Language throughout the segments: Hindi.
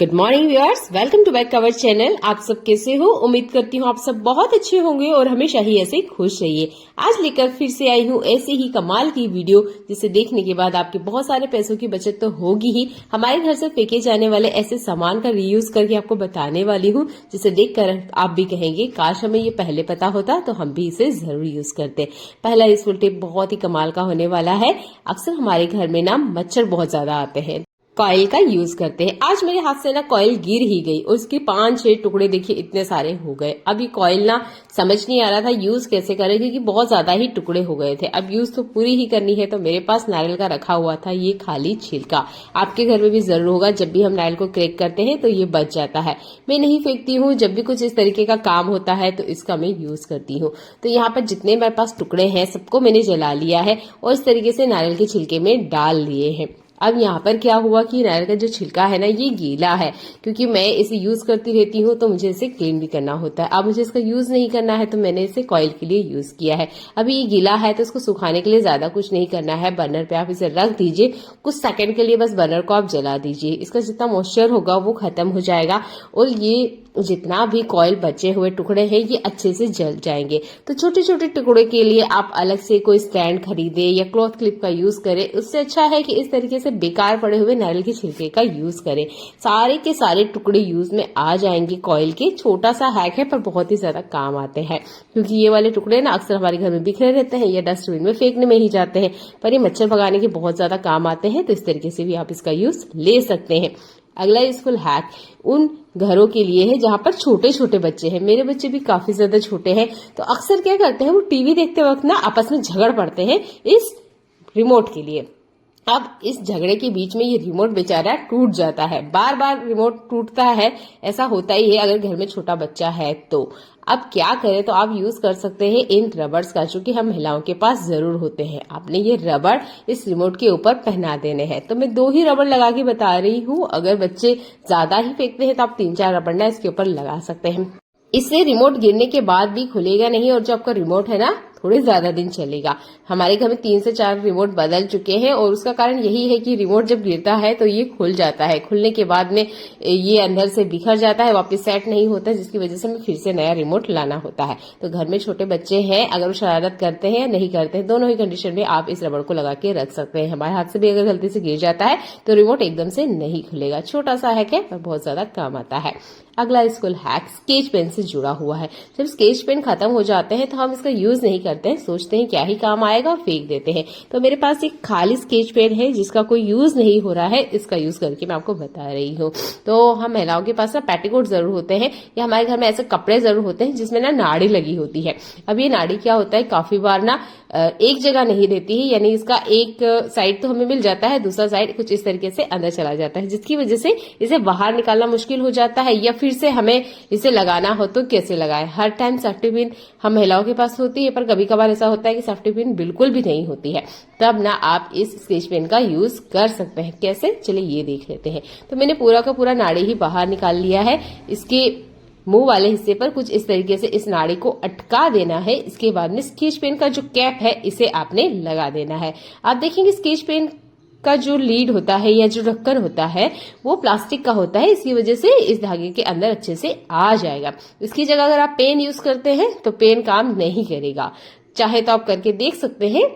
Good morning viewers, welcome to back our channel. आप सब कैसे हो? उम्मीद करती हूँ आप सब बहुत अच्छे होंगे और हमेशा ही ऐसे खुश रहिए। आज लेकर फिर से आई हूँ ऐसे ही कमाल की वीडियो, जिसे देखने के बाद आपके बहुत सारे पैसों की बचत तो होगी ही। हमारे घर से फेंके जाने वाले ऐसे सामान का रीयूज करके आपको बताने वाली हूँ, जिसे देखकर आप भी कहेंगे काश हमें ये पहले पता होता तो हम भी इसे जरूर यूज करते। पहला यूजफुल टिप बहुत ही कमाल का होने वाला है। अक्सर हमारे घर में ना मच्छर बहुत ज्यादा आते हैं, कॉइल का यूज करते हैं। आज मेरे हाथ से ना कॉइल गिर ही गई और उसके 5-6 टुकड़े देखिए इतने सारे हो गए। अब ये कॉइल ना समझ नहीं आ रहा था यूज कैसे करें, क्योंकि बहुत ज्यादा ही टुकड़े हो गए थे। अब यूज तो पूरी ही करनी है, तो मेरे पास नारियल का रखा हुआ था ये खाली छिलका। आपके घर में भी जरूर होगा, जब भी हम नारियल को क्रैक करते हैं तो ये बच जाता है। मैं नहीं फेंकती हूँ, जब भी कुछ इस तरीके का काम होता है तो इसका मैं यूज करती हूँ। तो यहाँ पर जितने मेरे पास टुकड़े हैं सबको मैंने जला लिया है और इस तरीके से नारियल के छिलके में डाल लिए हैं। अब यहाँ पर क्या हुआ कि नारियल का जो छिलका है ना ये गीला है, क्योंकि मैं इसे यूज करती रहती हूँ तो मुझे इसे क्लीन भी करना होता है। अब मुझे इसका यूज नहीं करना है तो मैंने इसे कॉइल के लिए यूज किया है। अभी ये गीला है तो इसको सुखाने के लिए ज्यादा कुछ नहीं करना है। बर्नर पे आप इसे रख दीजिए, कुछ सेकंड के लिए बस बर्नर को आप जला दीजिए। इसका जितना मॉइस्चर होगा वो खत्म हो जाएगा और ये जितना भी कॉइल बचे हुए टुकड़े हैं ये अच्छे से जल जाएंगे। तो छोटे छोटे टुकड़े के लिए आप अलग से कोई स्टैंड खरीदे या क्लॉथ क्लिप का यूज करें। उससे अच्छा है कि इस तरीके से बेकार पड़े हुए नारियल के छिलके का यूज करें। सारे के सारे टुकड़े यूज में आ जाएंगे कॉइल के। छोटा सा हैक है पर बहुत ही ज्यादा काम आते हैं, क्योंकि ये वाले टुकड़े ना अक्सर हमारे घर में बिखरे रहते हैं या डस्टबिन में फेंकने में ही जाते हैं, पर ये मच्छर भगाने के बहुत ज्यादा काम आते हैं। तो इस तरीके से भी आप इसका यूज ले सकते हैं। अगला यूजफुल हैक उन घरों के लिए है जहां पर छोटे छोटे बच्चे हैं। मेरे बच्चे भी काफी ज्यादा छोटे हैं, तो अक्सर क्या करते हैं वो टीवी देखते वक्त ना आपस में झगड़ पड़ते हैं इस रिमोट के लिए। अब इस झगड़े के बीच में ये रिमोट बेचारा टूट जाता है। बार बार रिमोट टूटता है, ऐसा होता ही है अगर घर में छोटा बच्चा है तो। अब क्या करें, तो आप यूज कर सकते हैं इन रबर्स का, जो कि हम महिलाओं के पास जरूर होते हैं। आपने ये रबड़ इस रिमोट के ऊपर पहना देने हैं। तो मैं 2 ही रबड़ लगा के बता रही हूँ। अगर बच्चे ज्यादा ही फेंकते हैं तो आप 3-4 रबड़ ना इसके ऊपर लगा सकते हैं। इससे रिमोट गिरने के बाद भी खुलेगा नहीं और जो आपका रिमोट है ना थोड़े ज्यादा दिन चलेगा। हमारे घर में 3 से 4 रिमोट बदल चुके हैं और उसका कारण यही है कि रिमोट जब गिरता है तो ये खुल जाता है। खुलने के बाद में ये अंदर से बिखर जाता है, वापस सेट नहीं होता, जिसकी वजह से हमें फिर से नया रिमोट लाना होता है। तो घर में छोटे बच्चे हैं, अगर वो शरारत करते हैं या नहीं करते हैं, दोनों ही कंडीशन में आप इस रबड़ को लगा के रख सकते हैं। हमारे हाथ से भी अगर गलती से गिर जाता है तो रिमोट एकदम से नहीं खुलेगा। छोटा सा हैक है पर बहुत ज्यादा काम आता है। अगला स्कूल हैक स्केच पेन से जुड़ा हुआ है। जब स्केच पेन खत्म हो जाते हैं तो हम इसका यूज नहीं करते हैं, सोचते हैं क्या ही काम आएगा और फेंक देते हैं। तो मेरे पास एक खाली स्केच पेन है जिसका कोई यूज नहीं हो रहा है, इसका यूज करके मैं आपको बता रही हूँ। तो हम महिलाओं के पास ना पेटीकोट जरूर होते हैं या हमारे घर में ऐसे कपड़े जरूर होते हैं जिसमें ना नाड़ी लगी होती है। अब ये नाड़ी क्या होता है, काफी बार ना एक जगह नहीं रहती है, यानी इसका एक साइड तो हमें मिल जाता है, दूसरा साइड कुछ इस तरीके से अंदर चला जाता है, जिसकी वजह से इसे बाहर निकालना मुश्किल हो जाता है। या फिर से हमें इसे लगाना हो तो कैसे लगाएं। हर टाइम सेफ्टी पिन हम महिलाओं के पास होती है, पर कभी कभार ऐसा होता है कि सेफ्टी पिन बिल्कुल भी नहीं होती है। तब ना आप इस स्केच पेन का यूज कर सकते हैं। कैसे, चलिए ये देख लेते हैं। तो मैंने पूरा का पूरा नाड़ी ही बाहर निकाल लिया है। इसके मुंह वाले हिस्से पर कुछ इस तरीके से इस नाड़ी को अटका देना है। इसके बाद में स्केच पेन का जो कैप है इसे आपने लगा देना है। आप देखेंगे स्केच पेन का जो लीड होता है या जो ढक्कन होता है वो प्लास्टिक का होता है, इसकी वजह से इस धागे के अंदर अच्छे से आ जाएगा। इसकी जगह अगर आप पेन यूज करते हैं तो पेन काम नहीं करेगा। चाहे तो आप करके देख सकते हैं,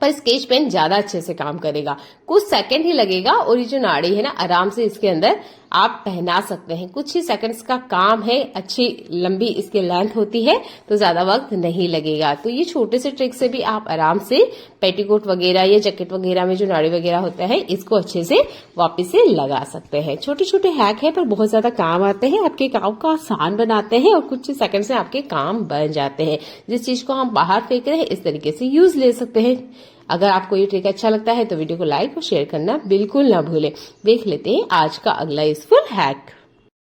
पर स्केच पेन ज्यादा अच्छे से काम करेगा। कुछ सेकंड ही लगेगा और ये जो नाड़ी है ना आराम से इसके अंदर आप पहना सकते हैं। कुछ ही सेकंड्स का काम है, अच्छी लंबी इसकी लेंथ होती है तो ज्यादा वक्त नहीं लगेगा। तो ये छोटे से ट्रिक से भी आप आराम से पेटीकोट वगैरह या जैकेट वगैरह में जो नाड़ी वगैरह होता है इसको अच्छे से वापस से लगा सकते हैं। छोटे छोटे हैक है पर बहुत ज्यादा काम आते हैं, आपके काम को आसान बनाते हैं और कुछ सेकंड से आपके काम बन जाते हैं। जिस चीज को हम बाहर फेंक रहे हैं इस तरीके से यूज ले सकते हैं। अगर आपको ये ट्रिक अच्छा लगता है तो वीडियो को लाइक और शेयर करना बिल्कुल ना भूलें। देख लेते हैं आज का अगला यूजफुल हैक।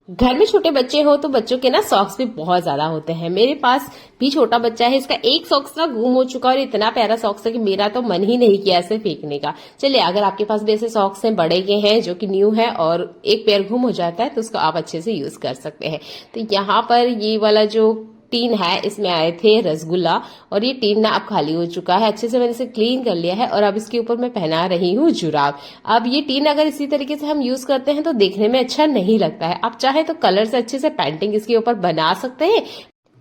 घर में छोटे बच्चे हो तो बच्चों के ना सॉक्स भी बहुत ज्यादा होते हैं। मेरे पास भी छोटा बच्चा है, इसका एक सॉक्स ना गुम हो चुका और इतना प्यारा सॉक्स है कि मेरा तो मन ही नहीं किया इसे फेंकने का। चलिए, अगर आपके पास भी ऐसे सॉक्स हैं बड़े के हैं जो कि न्यू है और एक पेयर गुम हो जाता है तो उसको आप अच्छे से यूज कर सकते हैं। तो यहाँ पर ये वाला जो टीन है इसमें आए थे रसगुल्ला और ये टीन ना अब खाली हो चुका है। अच्छे से मैंने इसे क्लीन कर लिया है और अब इसके ऊपर मैं पहना रही हूँ जुराब। अब ये टीन अगर इसी तरीके से हम यूज करते हैं तो देखने में अच्छा नहीं लगता है। आप चाहे तो कलर से अच्छे से पेंटिंग इसके ऊपर बना सकते हैं,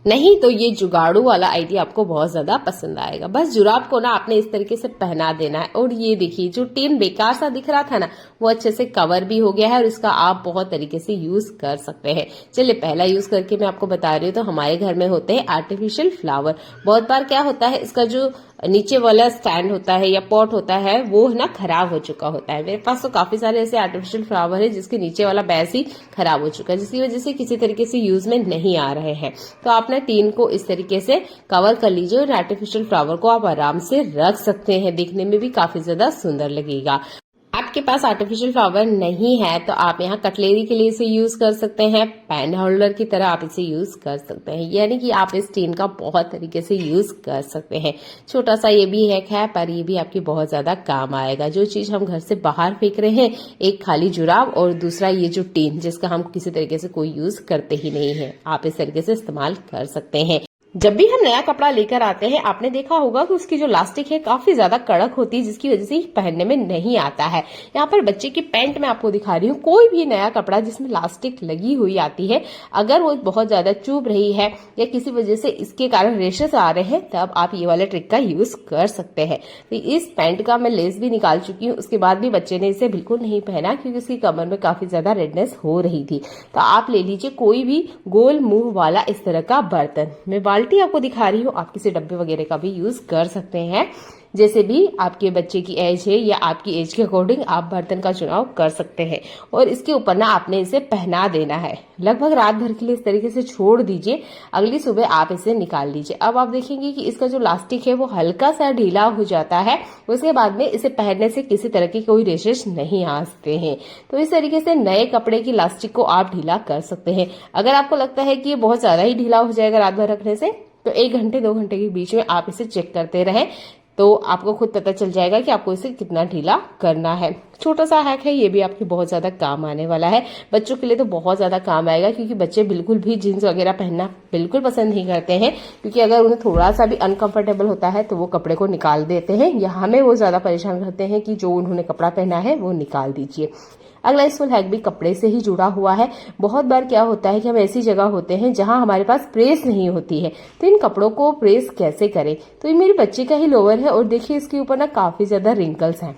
नहीं तो ये जुगाड़ू वाला आइडिया आपको बहुत ज्यादा पसंद आएगा। बस जुराब को ना आपने इस तरीके से पहना देना है और ये देखिए जो टीन बेकार सा दिख रहा था ना वो अच्छे से कवर भी हो गया है और इसका आप बहुत तरीके से यूज कर सकते हैं। चलिए पहला यूज करके मैं आपको बता रही हूँ। तो हमारे घर में होते हैं आर्टिफिशियल फ्लावर। बहुत बार क्या होता है इसका जो नीचे वाला स्टैंड होता है या पॉट होता है वो ना खराब हो चुका होता है। मेरे पास तो काफी सारे ऐसे आर्टिफिशियल फ्लावर है जिसके नीचे वाला बेस ही खराब हो चुका है, जिसकी वजह से किसी तरीके से यूज में नहीं आ रहे हैं। तो आपने टीन को इस तरीके से कवर कर लीजिए और आर्टिफिशियल फ्लावर को आप आराम से रख सकते हैं। देखने में भी काफी ज्यादा सुंदर लगेगा। आपके पास आर्टिफिशियल फ्लावर नहीं है तो आप यहाँ कटलेरी के लिए इसे यूज कर सकते हैं, पेन होल्डर की तरह आप इसे यूज कर सकते हैं, यानी कि आप इस टीन का बहुत तरीके से यूज कर सकते हैं। छोटा सा ये भी है पर ये भी आपकी बहुत ज्यादा काम आएगा। जो चीज हम घर से बाहर फेंक रहे हैं, एक खाली जुराब और दूसरा ये जो टीन जिसका हम किसी तरीके से कोई यूज करते ही नहीं है, आप इस तरीके से इस्तेमाल कर सकते हैं। जब भी हम नया कपड़ा लेकर आते हैं आपने देखा होगा कि उसकी जो लास्टिक है काफी ज्यादा कड़क होती है, जिसकी वजह से पहनने में नहीं आता है। यहाँ पर बच्चे की पैंट में आपको दिखा रही हूँ। कोई भी नया कपड़ा जिसमें लास्टिक लगी हुई आती है, अगर वो बहुत ज्यादा चुभ रही है या किसी वजह से इसके कारण रेशेस आ रहे हैं, तब आप ये वाले ट्रिक का यूज कर सकते हैं। तो इस पैंट का मैं लेस भी निकाल चुकी हूँ, उसके बाद भी बच्चे ने इसे बिल्कुल नहीं पहना क्योंकि उसकी कमर में काफी ज्यादा रेडनेस हो रही थी। तो आप ले लीजिए कोई भी गोल मुंह वाला इस तरह का बर्तन। मैं बाल्टी आपको दिखा रही हूँ, आप किसी डब्बे वगैरह का भी यूज कर सकते हैं। जैसे भी आपके बच्चे की एज है या आपकी एज के अकॉर्डिंग आप बर्तन का चुनाव कर सकते हैं। और इसके ऊपर ना आपने इसे पहना देना है। लगभग रात भर के लिए इस तरीके से छोड़ दीजिए, अगली सुबह आप इसे निकाल लीजिए। अब आप देखेंगे कि इसका जो लास्टिक है वो हल्का सा ढीला हो जाता है। उसके बाद में इसे पहनने से किसी तरह की कोई रेशेस नहीं आ सकते हैं। तो इस तरीके से नए कपड़े की लास्टिक को आप ढीला कर सकते हैं। अगर आपको लगता है कि ये बहुत ज्यादा ही ढीला हो जाएगा रात भर रखने से, तो 1 घंटे 2 घंटे के बीच में आप इसे चेक करते रहें, तो आपको खुद पता चल जाएगा कि आपको इसे कितना ढीला करना है। छोटा सा हैक है, ये भी आपके बहुत ज्यादा काम आने वाला है। बच्चों के लिए तो बहुत ज्यादा काम आएगा क्योंकि बच्चे बिल्कुल भी जीन्स वगैरह पहनना बिल्कुल पसंद नहीं करते हैं, क्योंकि अगर उन्हें थोड़ा सा भी अनकंफर्टेबल होता है तो वो कपड़े को निकाल देते हैं या हमें वो ज्यादा परेशान करते हैं कि जो उन्होंने कपड़ा पहना है वो निकाल दीजिए। अगला यूजफुल हैक भी कपड़े से ही जुड़ा हुआ है। बहुत बार क्या होता है कि हम ऐसी जगह होते हैं जहां हमारे पास प्रेस नहीं होती है, तो इन कपड़ों को प्रेस कैसे करें। तो ये मेरे बच्चे का ही लोअर है और देखिए इसके ऊपर ना काफी ज्यादा रिंकल्स हैं।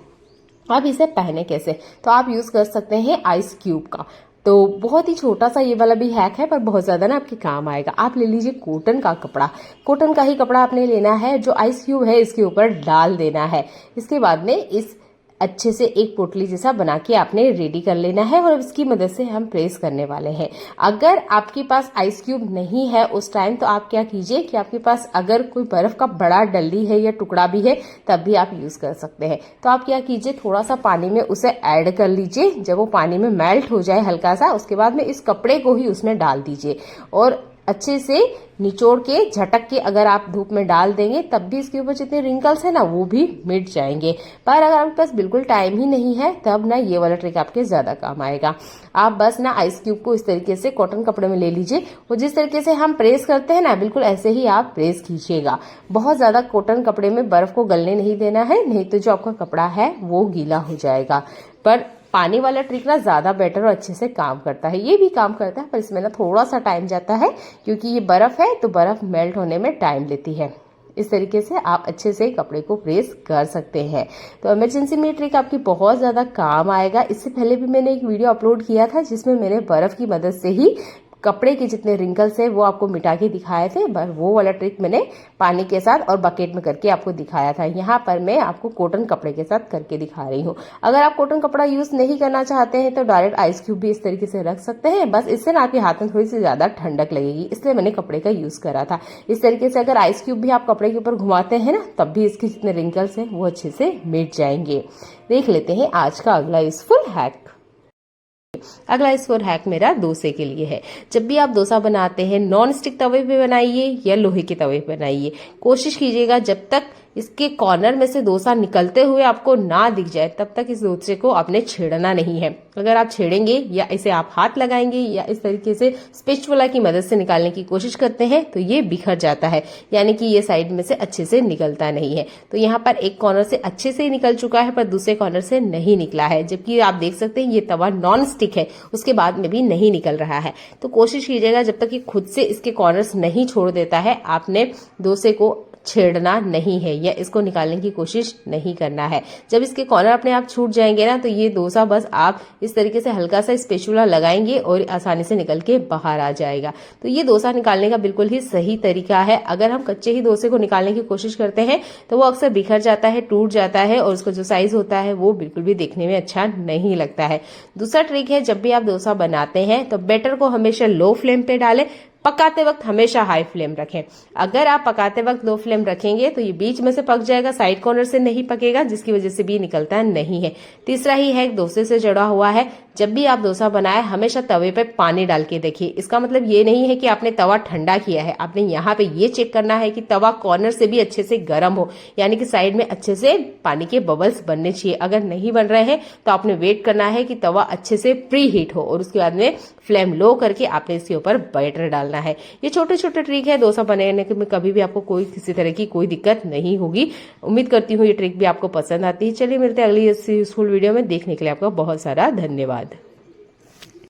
अब इसे पहने कैसे, तो आप यूज कर सकते हैं आइस क्यूब का। तो बहुत ही छोटा सा ये वाला भी हैक है पर बहुत ज्यादा ना आपके काम आएगा। आप ले लीजिए कॉटन का कपड़ा, कॉटन का ही कपड़ा आपने लेना है, जो आइस क्यूब है इसके ऊपर डाल देना है। इसके बाद में इस अच्छे से एक पोटली जैसा बना के आपने रेडी कर लेना है और इसकी मदद से हम प्रेस करने वाले हैं। अगर आपके पास आइस क्यूब नहीं है उस टाइम, तो आप क्या कीजिए कि आपके पास अगर कोई बर्फ का बड़ा डल्ली है या टुकड़ा भी है तब भी आप यूज कर सकते हैं। तो आप क्या कीजिए, थोड़ा सा पानी में उसे ऐड कर लीजिए। जब वो पानी में मेल्ट हो जाए हल्का सा, उसके बाद में इस कपड़े को ही उसमें डाल दीजिए और अच्छे से निचोड़ के झटक के अगर आप धूप में डाल देंगे तब भी इसके ऊपर जितने रिंकल्स है ना वो भी मिट जाएंगे। पर अगर आपके पास बिल्कुल टाइम ही नहीं है तब ना ये वाला ट्रिक आपके ज्यादा काम आएगा। आप बस ना आइस क्यूब को इस तरीके से कॉटन कपड़े में ले लीजिए और जिस तरीके से हम प्रेस करते हैं ना बिल्कुल ऐसे ही आप प्रेस कीजिएगा। बहुत ज्यादा कॉटन कपड़े में बर्फ को गलने नहीं देना है, नहीं तो जो आपका कपड़ा है वो गीला हो जाएगा। पर पानी वाला ट्रिक ना ज्यादा बेटर और अच्छे से काम करता है। ये भी काम करता है पर इसमें ना थोड़ा सा टाइम जाता है क्योंकि ये बर्फ है तो बर्फ मेल्ट होने में टाइम लेती है। इस तरीके से आप अच्छे से कपड़े को प्रेस कर सकते हैं। तो इमरजेंसी में ट्रिक आपकी बहुत ज्यादा काम आएगा। इससे पहले भी मैंने एक वीडियो अपलोड किया था जिसमें मैंने बर्फ की मदद से ही कपड़े के जितने रिंकल्स है वो आपको मिटा के दिखाए थे। वो वाला ट्रिक मैंने पानी के साथ और बकेट में करके आपको दिखाया था। यहाँ पर मैं आपको कॉटन कपड़े के साथ करके दिखा रही हूँ। अगर आप कॉटन कपड़ा यूज नहीं करना चाहते हैं तो डायरेक्ट आइस क्यूब भी इस तरीके से रख सकते हैं। बस इससे ना आपके हाथ में थोड़ी सी ज्यादा ठंडक लगेगी, इसलिए मैंने कपड़े का यूज करा था। इस तरीके से अगर आइस क्यूब भी आप कपड़े के ऊपर घुमाते हैं ना तब भी इसके जितने रिंकल्स है वो अच्छे से मिट जाएंगे। देख लेते हैं आज का अगला यूजफुल हैक। अगला यूजफुल हैक मेरा डोसे के लिए है। जब भी आप डोसा बनाते हैं नॉन स्टिक तवे पे बनाइए या लोहे के तवे पे बनाइए, कोशिश कीजिएगा जब तक इसके कॉर्नर में से डोसा निकलते हुए आपको ना दिख जाए तब तक इस डोसे को आपने छेड़ना नहीं है। अगर आप छेड़ेंगे या इसे आप हाथ लगाएंगे या इस तरीके से स्पैचुला की मदद से निकालने की कोशिश करते हैं तो ये बिखर जाता है, यानी कि ये साइड में से अच्छे से निकलता नहीं है। तो यहाँ पर एक कॉर्नर से अच्छे से निकल चुका है पर दूसरे कॉर्नर से नहीं निकला है, जबकि आप देख सकते हैं ये तवा नॉन स्टिक है, उसके बाद में भी नहीं निकल रहा है। तो कोशिश कीजिएगा जब तक ये खुद से इसके कॉर्नर्स नहीं छोड़ देता है आपने डोसे को छेड़ना नहीं है या इसको निकालने की कोशिश नहीं करना है। जब इसके कॉर्नर अपने आप छूट जाएंगे ना तो ये डोसा बस आप इस तरीके से हल्का सा स्पैचुला लगाएंगे और आसानी से निकल के बाहर आ जाएगा। तो ये डोसा निकालने का बिल्कुल ही सही तरीका है। अगर हम कच्चे ही डोसे को निकालने की कोशिश करते हैं तो वो अक्सर बिखर जाता है, टूट जाता है और उसका जो साइज होता है वो बिल्कुल भी देखने में अच्छा नहीं लगता है। दूसरा ट्रिक है, जब भी आप डोसा बनाते हैं तो बैटर को हमेशा लो फ्लेम पे डालें, पकाते वक्त हमेशा हाई फ्लेम रखें। अगर आप पकाते वक्त लो फ्लेम रखेंगे तो ये बीच में से पक जाएगा, साइड कॉर्नर से नहीं पकेगा, जिसकी वजह से भी निकलता नहीं है। तीसरा ही है, डोसे से जुड़ा हुआ है, जब भी आप डोसा बनाए हमेशा तवे पे पानी डाल के देखिए। इसका मतलब ये नहीं है कि आपने तवा ठंडा किया है, आपने यहाँ पे ये चेक करना है कि तवा कॉर्नर से भी अच्छे से गर्म हो, यानी कि साइड में अच्छे से पानी के बबल्स बनने चाहिए। अगर नहीं बन रहे हैं तो आपने वेट करना है कि तवा अच्छे से प्री हीट हो और उसके बाद में फ्लेम लो करके आपने इसके ऊपर बैटर डालना है। ये छोटे छोटे ट्रिक है, डोसा बनाने में कभी भी आपको किसी तरह की कोई दिक्कत नहीं होगी। उम्मीद करती हूँ ये ट्रिक भी आपको पसंद आती है। चलिए मिलते हैं अगली यूजफुल वीडियो में। देखने के लिए आपका बहुत सारा धन्यवाद।